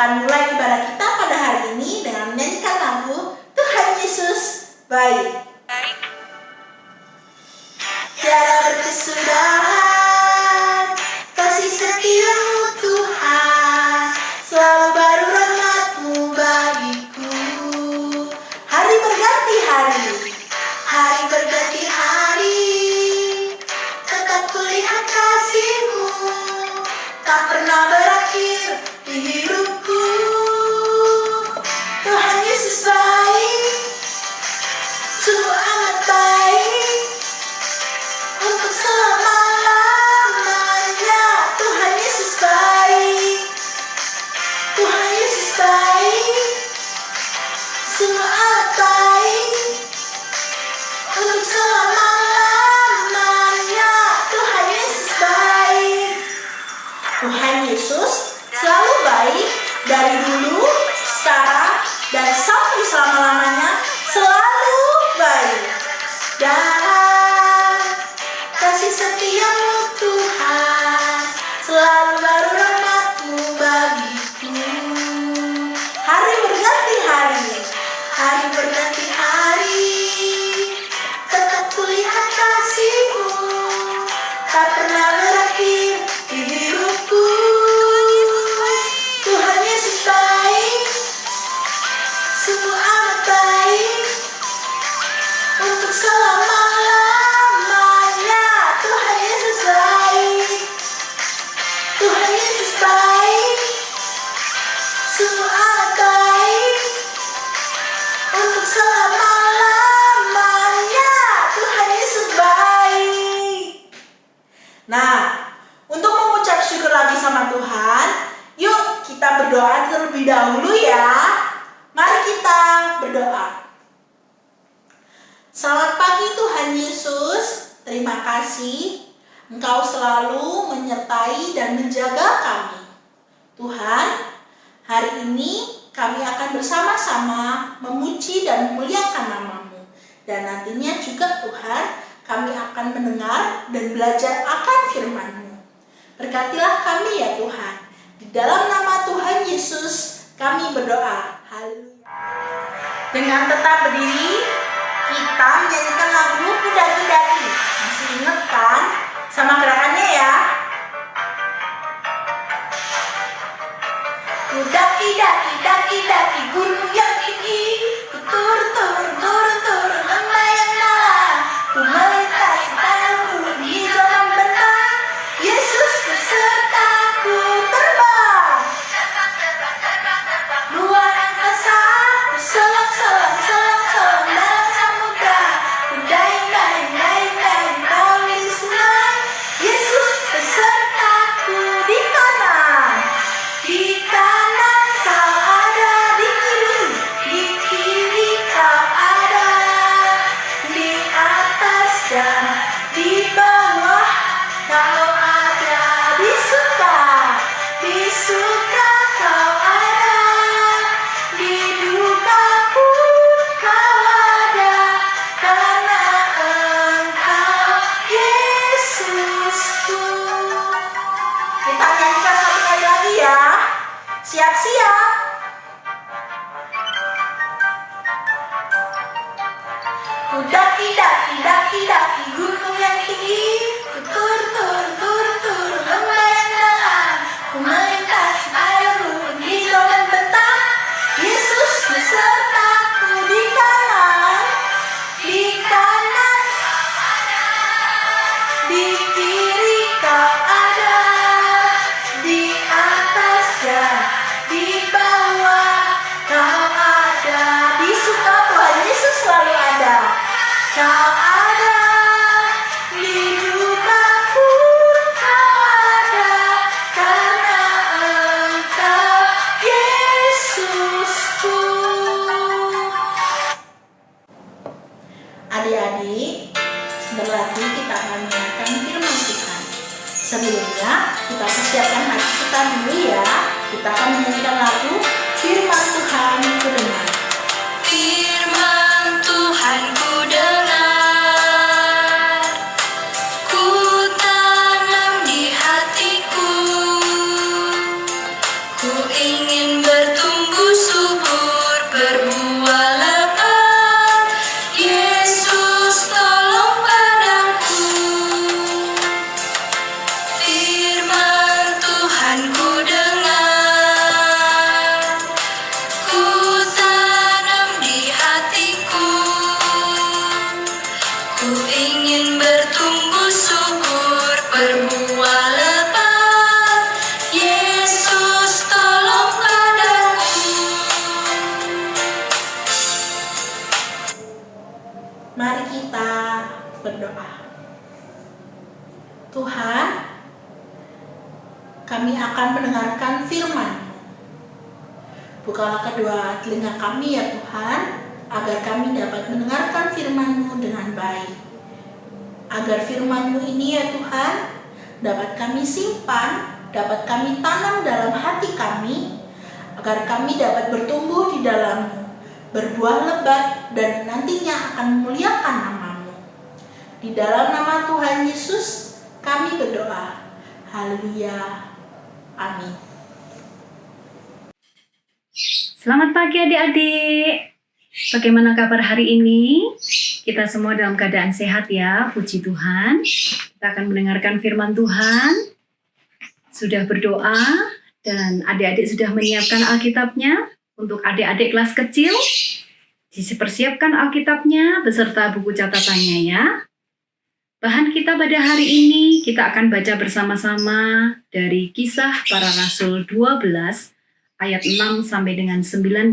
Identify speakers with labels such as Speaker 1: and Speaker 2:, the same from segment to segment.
Speaker 1: akan mulai ibadah kita pada hari ini dengan menyanyikan lagu Tuhan Yesus Baik. Tiada berkesudahan kasih setia-Mu Tuhan, selalu baru rahmat-Mu bagiku. Hari berganti hari, hari berganti hari, tetap kulihat kasih-Mu, tak pernah berakhir di hidupku. Tuhan Yesus baik, sungguh amat baik, untuk selama-lamanya. Tuhan Yesus baik, Tuhan Yesus baik, sungguh amat baik, untuk selama-lamanya. Tuhan Yesus baik. Tuhan Yesus selalu baik dari dulu, sekarang, dan sampai selama-lamanya. Selalu baik. Dan kasih setia-Mu Tuhan, selalu baru rahmat-Mu bagiku. Hari berganti hari, hari berganti hari, tetap kulihat kasih-Mu, tak pernah berakhir di hidupku. Tuhan Yesus baik, sungguh amat baik, untuk selama-lamanya. Tuhan Yesus baik, Tuhan Yesus baik, sungguh amat baik, untuk selama-lamanya. Tuhan Yesus baik. Nah, untuk mengucap syukur lagi sama Tuhan, yuk kita berdoa terlebih dahulu ya. Mari kita berdoa. Selamat pagi Tuhan Yesus, terima kasih Engkau selalu menyertai dan menjaga kami. Tuhan, hari ini kami akan bersama-sama memuji dan memuliakan nama-Mu. Dan nantinya juga Tuhan, kami akan mendengar dan belajar akan firman-Mu. Berkatilah kami ya Tuhan. Di dalam nama Tuhan Yesus kami berdoa. Haleluya. Dengan tetap berdiri, kita menyanyikan lagu Kudaki-daki. Masih ingat kan sama gerakannya ya? Kudaki-daki, daki-daki gunung yang tinggi, ku turun-turun lembah yang dalam, ku melintasi padang gurun hijau membentang, Yesus besertaku terbang. Luar angkasa, ku selang-selang dalam samudra, ku dayung-dayung kawin sungai, Yesus besertaku di kanan. Di kanan Kau ada, di kiri Kau ada, di atas dan di bawah Kau ada, di suka Kau ada, di duka pun Kau ada, karena Engkau Yesusku. Kita nyanyikan satu kali lagi ya. Siap-siap. Ku daki-daki gunung yang tinggi, ku turun lembah yang dalam, ku melintasi padang gurun hijau membentang, Yesus besertaku di kanan, di kiri Kau ada, di atas dan di bawah Kau ada, di suka Tuhan Yesus selalu ada. Kau ada, di duka pun Kau ada, karena Engkau Yesusku. Adik-adik, sebentar lagi kita akan mendengarkan firman Tuhan. Sebelumnya, kita persiapkan hati kita dulu ya. Kita akan menyanyikan lagu Firman Tuhan ku dengar.
Speaker 2: Firman Tuhan ku dengar, ku tanam di hatiku, ku ingin
Speaker 1: kami akan mendengarkan firman-Mu. Bukalah kedua telinga kami ya Tuhan, agar kami dapat mendengarkan firman-Mu dengan baik. Agar firman-Mu ini ya Tuhan, dapat kami simpan, dapat kami tanam dalam hati kami, agar kami dapat bertumbuh di dalam-Mu, berbuah lebat, dan nantinya akan memuliakan nama-Mu. Di dalam nama Tuhan Yesus, kami berdoa. Haleluya. Amin.
Speaker 3: Selamat pagi adik-adik. Bagaimana kabar hari ini? Kita semua dalam keadaan sehat ya, puji Tuhan. Kita akan mendengarkan firman Tuhan. Sudah berdoa dan adik-adik sudah menyiapkan Alkitabnya untuk adik-adik kelas kecil. Dipersiapkan Alkitabnya beserta buku catatannya ya. Bahan kita pada hari ini kita akan baca bersama-sama dari Kisah Para Rasul 12 ayat 6 sampai dengan 19.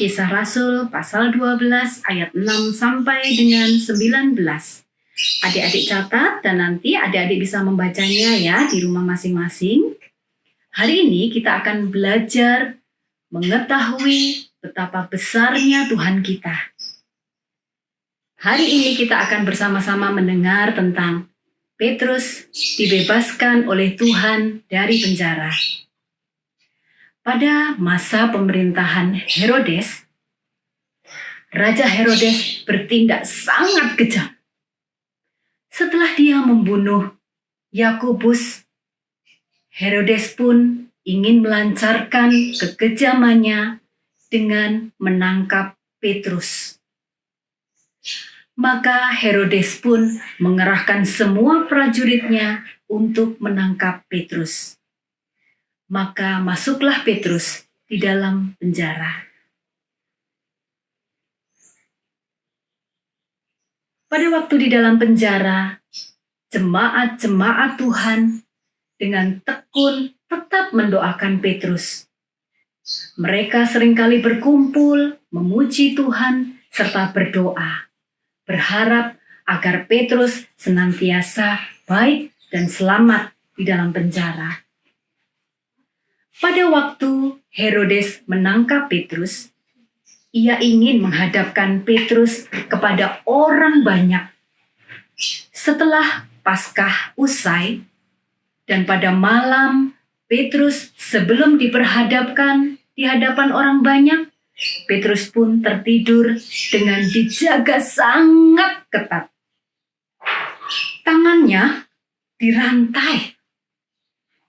Speaker 3: Kisah Rasul pasal 12 ayat 6 sampai dengan 19. Adik-adik catat dan nanti adik-adik bisa membacanya ya di rumah masing-masing. Hari ini kita akan belajar mengetahui betapa besarnya Tuhan kita. Hari ini kita akan bersama-sama mendengar tentang Petrus dibebaskan oleh Tuhan dari penjara. Pada masa pemerintahan Herodes, Raja Herodes bertindak sangat kejam. Setelah dia membunuh Yakobus, Herodes pun ingin melancarkan kekejamannya dengan menangkap Petrus. Maka Herodes pun mengerahkan semua prajuritnya untuk menangkap Petrus. Maka masuklah Petrus di dalam penjara. Pada waktu di dalam penjara, jemaat-jemaat Tuhan dengan tekun tetap mendoakan Petrus. Mereka seringkali berkumpul, memuji Tuhan, serta berdoa, berharap agar Petrus senantiasa baik dan selamat di dalam penjara. Pada waktu Herodes menangkap Petrus, ia ingin menghadapkan Petrus kepada orang banyak. Setelah Paskah usai, dan pada malam Petrus sebelum diperhadapkan di hadapan orang banyak, Petrus pun tertidur dengan dijaga sangat ketat. Tangannya dirantai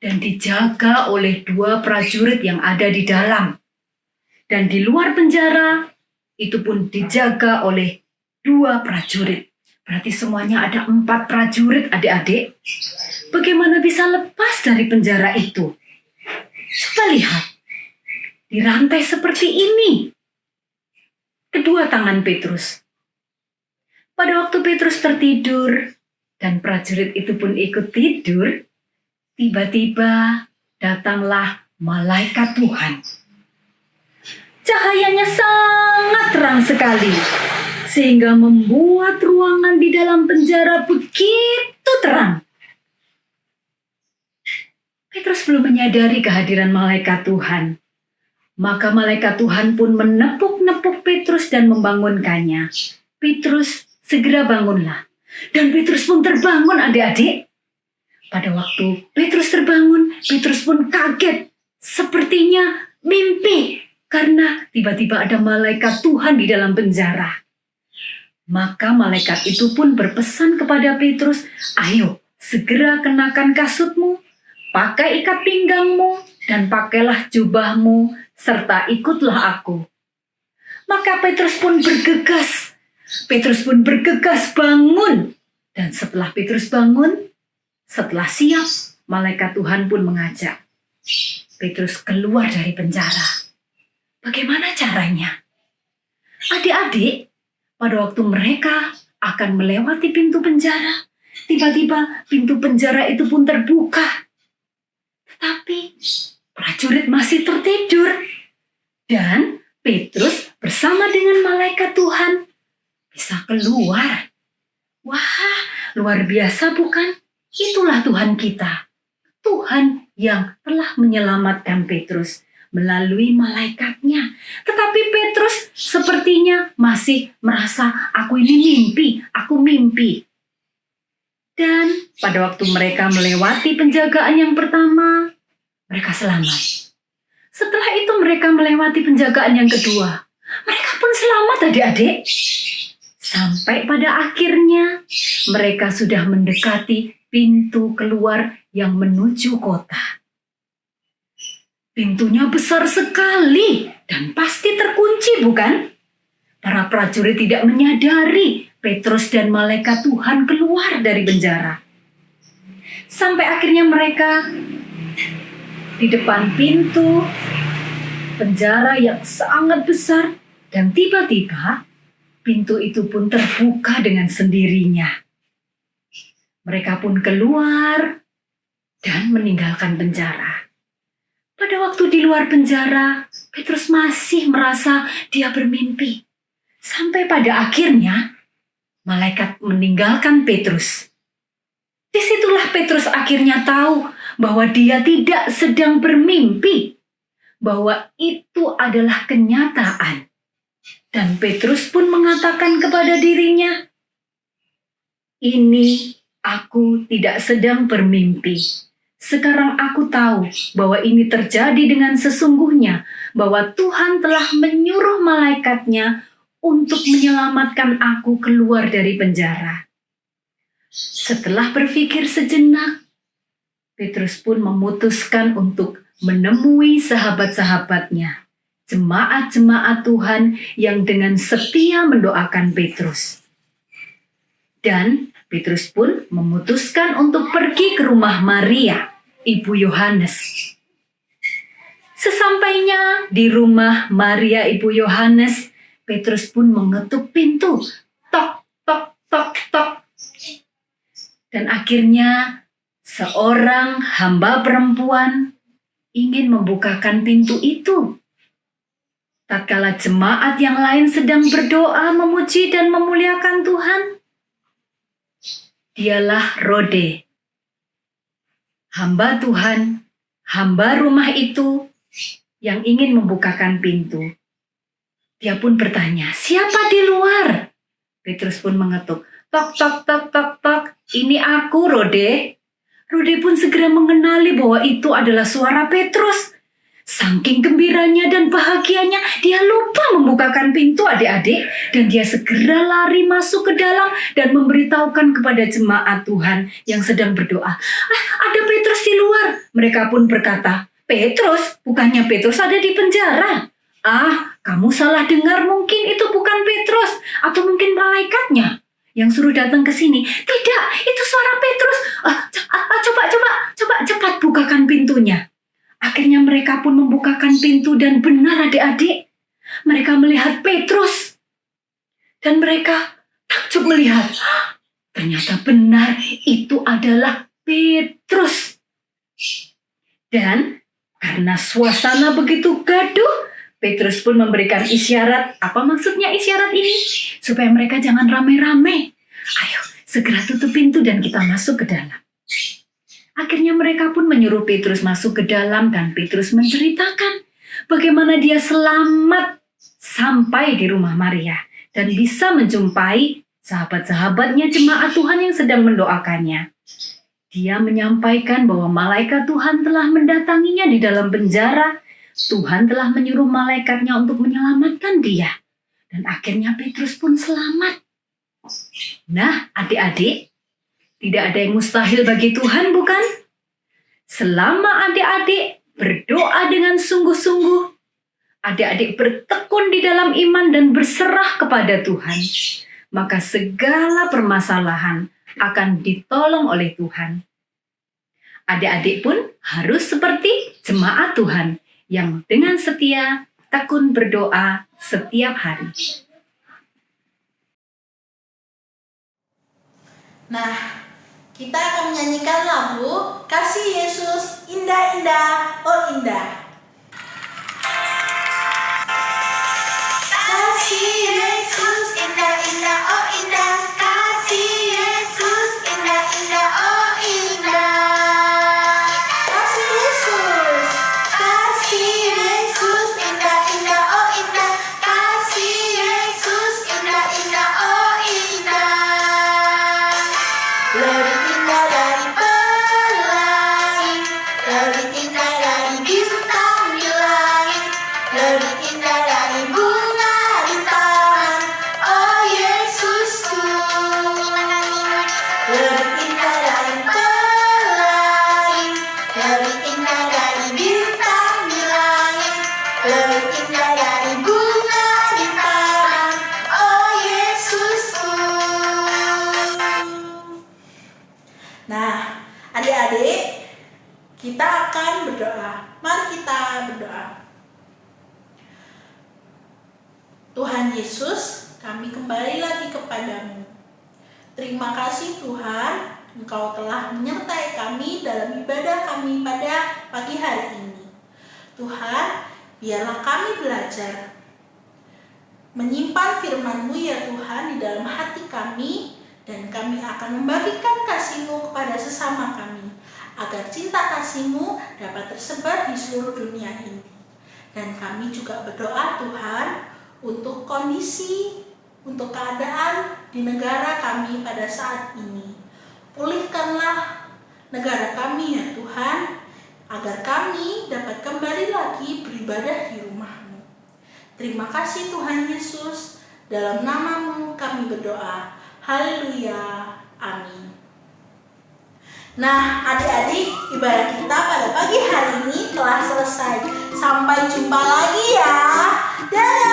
Speaker 3: dan dijaga oleh 2 prajurit yang ada di dalam. Dan di luar penjara, itu pun dijaga oleh 2 prajurit. Berarti semuanya ada 4 prajurit adik-adik. Bagaimana bisa lepas dari penjara itu? Coba lihat. Dirantai seperti ini. Kedua tangan Petrus. Pada waktu Petrus tertidur, dan prajurit itu pun ikut tidur, tiba-tiba datanglah malaikat Tuhan. Cahayanya sangat terang sekali, sehingga membuat ruangan di dalam penjara begitu terang. Petrus belum menyadari kehadiran malaikat Tuhan. Maka malaikat Tuhan pun menepuk-nepuk Petrus dan membangunkannya. Petrus segera bangunlah. Dan Petrus pun terbangun adik-adik. Pada waktu Petrus terbangun, Petrus pun kaget. Sepertinya mimpi. Karena tiba-tiba ada malaikat Tuhan di dalam penjara. Maka malaikat itu pun berpesan kepada Petrus, "Ayo, segera kenakan kasutmu, pakai ikat pinggangmu, dan pakailah jubahmu, serta ikutlah aku." Maka Petrus pun bergegas. Petrus pun bergegas bangun. Dan setelah Petrus bangun, setelah siap, malaikat Tuhan pun mengajak Petrus keluar dari penjara. Bagaimana caranya? Adik-adik, pada waktu mereka akan melewati pintu penjara, tiba-tiba pintu penjara itu pun terbuka. Tetapi prajurit masih tertidur. Dan Petrus bersama dengan malaikat Tuhan bisa keluar. Wah, luar biasa bukan? Itulah Tuhan kita. Tuhan yang telah menyelamatkan Petrus melalui malaikatnya. Tetapi Petrus sepertinya masih merasa, aku ini mimpi. Dan pada waktu mereka melewati penjagaan yang pertama, mereka selamat. Setelah itu mereka melewati penjagaan yang kedua. Mereka pun selamat adik-adik. Sampai pada akhirnya mereka sudah mendekati pintu keluar yang menuju kota. Pintunya besar sekali dan pasti terkunci, bukan? Para prajurit tidak menyadari Petrus dan malaikat Tuhan keluar dari penjara. Sampai akhirnya mereka di depan pintu penjara yang sangat besar, dan tiba-tiba pintu itu pun terbuka dengan sendirinya. Mereka pun keluar dan meninggalkan penjara. Pada waktu di luar penjara, Petrus masih merasa dia bermimpi. Sampai pada akhirnya malaikat meninggalkan Petrus. Disitulah Petrus akhirnya tahu bahwa dia tidak sedang bermimpi, bahwa itu adalah kenyataan. Dan Petrus pun mengatakan kepada dirinya, ini aku tidak sedang bermimpi. Sekarang aku tahu bahwa ini terjadi dengan sesungguhnya, bahwa Tuhan telah menyuruh malaikatnya untuk menyelamatkan aku keluar dari penjara. Setelah berpikir sejenak, Petrus pun memutuskan untuk menemui sahabat-sahabatnya, jemaat-jemaat Tuhan yang dengan setia mendoakan Petrus. Dan Petrus pun memutuskan untuk pergi ke rumah Maria, ibu Yohanes. Sesampainya di rumah Maria, ibu Yohanes, Petrus pun mengetuk pintu. Tok, tok, tok, tok. Dan akhirnya seorang hamba perempuan ingin membukakan pintu itu. Tatkala jemaat yang lain sedang berdoa, memuji dan memuliakan Tuhan, dialah Rode, hamba Tuhan, hamba rumah itu yang ingin membukakan pintu. Dia pun bertanya, siapa di luar? Petrus pun mengetuk, tok, tok, tok, tok, tok, ini aku Rode. Rode pun segera mengenali bahwa itu adalah suara Petrus. Saking gembiranya dan bahagianya, dia lupa membukakan pintu adik-adik, dan dia segera lari masuk ke dalam dan memberitahukan kepada jemaat Tuhan yang sedang berdoa. Ada Petrus di luar. Mereka pun berkata, Petrus? Bukannya Petrus ada di penjara? Kamu salah dengar, mungkin itu bukan Petrus, atau mungkin malaikatnya yang suruh datang ke sini. Tidak, itu suara Petrus. Coba cepat bukakan pintunya. Akhirnya mereka pun membukakan pintu dan benar adik-adik, mereka melihat Petrus. Dan mereka takjub melihat, ternyata benar itu adalah Petrus. Dan karena suasana begitu gaduh, Petrus pun memberikan isyarat. Apa maksudnya isyarat ini? Supaya mereka jangan rame-rame. Ayo, segera tutup pintu dan kita masuk ke dalam. Akhirnya mereka pun menyuruh Petrus masuk ke dalam dan Petrus menceritakan bagaimana dia selamat sampai di rumah Maria dan bisa menjumpai sahabat-sahabatnya jemaat Tuhan yang sedang mendoakannya. Dia menyampaikan bahwa malaikat Tuhan telah mendatanginya di dalam penjara. Tuhan telah menyuruh malaikatnya untuk menyelamatkan dia. Dan akhirnya Petrus pun selamat. Nah, adik-adik, tidak ada yang mustahil bagi Tuhan, bukan? Selama adik-adik berdoa dengan sungguh-sungguh, adik-adik bertekun di dalam iman dan berserah kepada Tuhan, maka segala permasalahan akan ditolong oleh Tuhan. Adik-adik pun harus seperti jemaat Tuhan yang dengan setia tekun berdoa setiap hari.
Speaker 1: Nah, kita akan menyanyikan lagu Kasih Yesus Indah-Indah, Oh Indah. Kasih Yesus indah-indah, oh indah. Kasih Yesus indah-indah, oh indah. Kita akan berdoa. Mari kita berdoa. Tuhan Yesus, kami kembali lagi kepadamu. Terima kasih Tuhan, Engkau telah menyertai kami dalam ibadah kami pada pagi hari ini. Tuhan, biarlah kami belajar menyimpan firman-Mu ya Tuhan di dalam hati kami, dan kami akan membagikan kasih-Mu kepada sesama kami, agar cinta kasih-Mu dapat tersebar di seluruh dunia ini. Dan kami juga berdoa Tuhan untuk kondisi, untuk keadaan di negara kami pada saat ini. Pulihkanlah negara kami ya Tuhan, agar kami dapat kembali lagi beribadah di rumah-Mu. Terima kasih Tuhan Yesus, dalam nama-Mu kami berdoa. Haleluya, amin. Nah, adik-adik, ibadah kita pada pagi hari ini telah selesai. Sampai jumpa lagi ya. Dadah.